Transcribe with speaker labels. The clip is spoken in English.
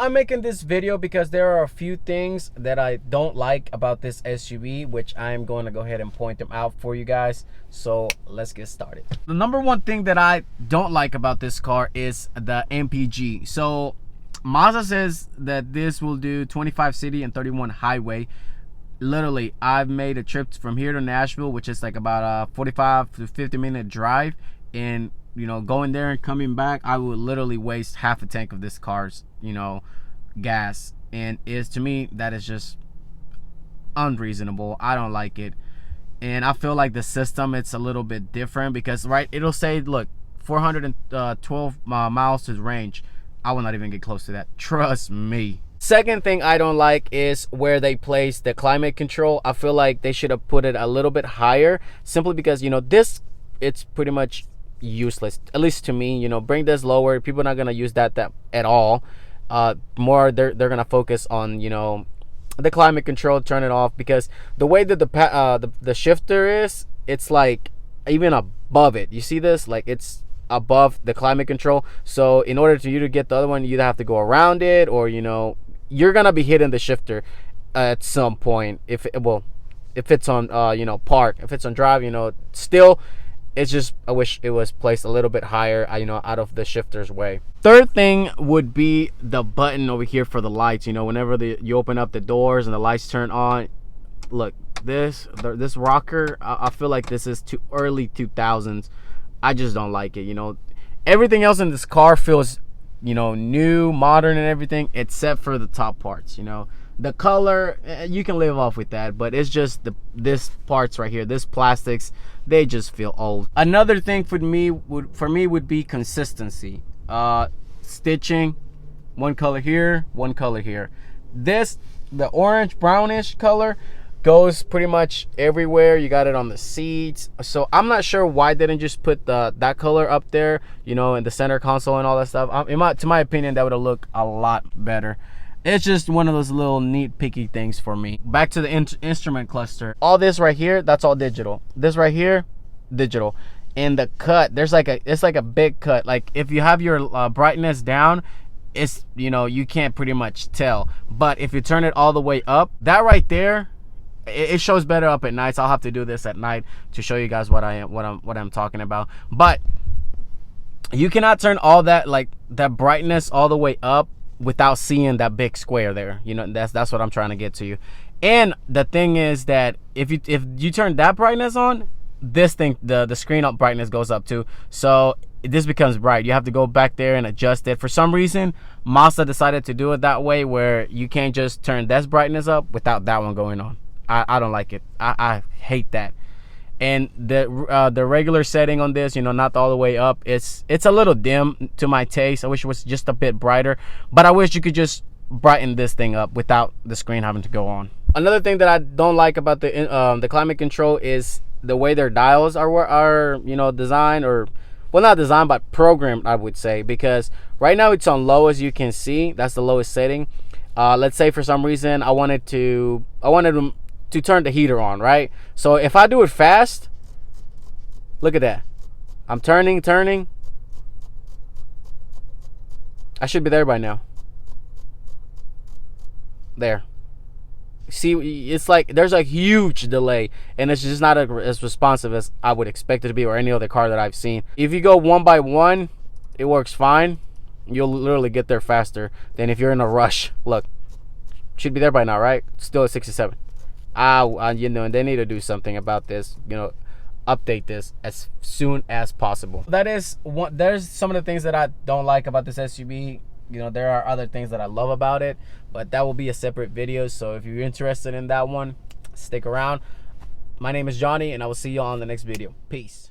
Speaker 1: I'm making this video because there are a few things that I don't like about this SUV, which I'm going to go ahead and point them out for you guys. So let's get started. The number one thing that I don't like about this car is the MPG. So Mazda says that this will do 25 city and 31 highway. Literally, I've made a trip from here to Nashville, which is like about a 45 to 50-minute drive, and you know, going there and coming back, I would literally waste half a tank of this car's, you know, gas. And to me, that is just unreasonable. I don't like it. And I feel like the system, it's a little bit different because, right, it'll say, look, 412 miles to range. I will not even get close to that. Trust me. Second thing I don't like is where they place the climate control. I feel like they should have put it a little bit higher, simply because, you know, this, it's pretty much useless, at least to me. You know, bring this lower. People are not gonna use that at all. More they're gonna focus on, you know, the climate control, turn it off, because the way that the shifter is, it's like even above it. You see this? Like, it's above the climate control. So in order for you to get the other one, you either have to go around it, or, you know, you're gonna be hitting the shifter at some point. If it's on you know, park, if it's on drive, you know, still, it's just, I wish it was placed a little bit higher, you know, out of the shifter's way. Third thing would be the button over here for the lights. You know, whenever you open up the doors and the lights turn on, look, this rocker, I feel like this is too early 2000s. I just don't like it. You know, everything else in this car feels, you know, new, modern and everything, except for the top parts. You know, the color, you can live off with that, but it's just this parts right here, this plastics, they just feel old. Another thing for me would be consistency. Stitching, one color here, one color here. This, the orange brownish color, goes pretty much everywhere. You got it on the seats. So I'm not sure why they didn't just put that color up there, you know, in the center console and all that stuff. To my opinion, that would have looked a lot better. It's just one of those little neat picky things for me. Back to the instrument cluster. All this right here, that's all digital. This right here, digital. And the cut, it's like a big cut. Like, if you have your brightness down, it's, you know, you can't pretty much tell. But if you turn it all the way up, that right there, it shows better up at night. So I'll have to do this at night to show you guys what I'm talking about. But you cannot turn all that, like, that brightness all the way up without seeing that big square there. You know, that's what I'm trying to get to you. And the thing is that if you turn that brightness on, this thing, the screen up brightness goes up too. So this becomes bright. You have to go back there and adjust it. For some reason, Mazda decided to do it that way, where you can't just turn this brightness up without that one going on. I don't like it. I hate that. And the regular setting on this, you know, not all the way up, it's a little dim to my taste. I wish it was just a bit brighter, but I wish you could just brighten this thing up without the screen having to go on. Another thing that I don't like about the climate control is the way their dials are, you know, designed, or, well, not designed, but programmed, I would say, because right now it's on low, as you can see. That's the lowest setting. Let's say for some reason I wanted to turn the heater on, right? So if I do it fast, look at that. I'm turning. I should be there by now. There. See, it's like there's a huge delay, and it's just not as responsive as I would expect it to be, or any other car that I've seen. If you go one by one, it works fine. You'll literally get there faster than if you're in a rush. Look, should be there by now, right? Still at 67. You know, and they need to do something about this. You know, update this as soon as possible. There's some of the things that I don't like about this SUV. You know, there are other things that I love about it, but that will be a separate video. So if you're interested in that one, stick around. My name is Johnny, and I will see you all on the next video. Peace.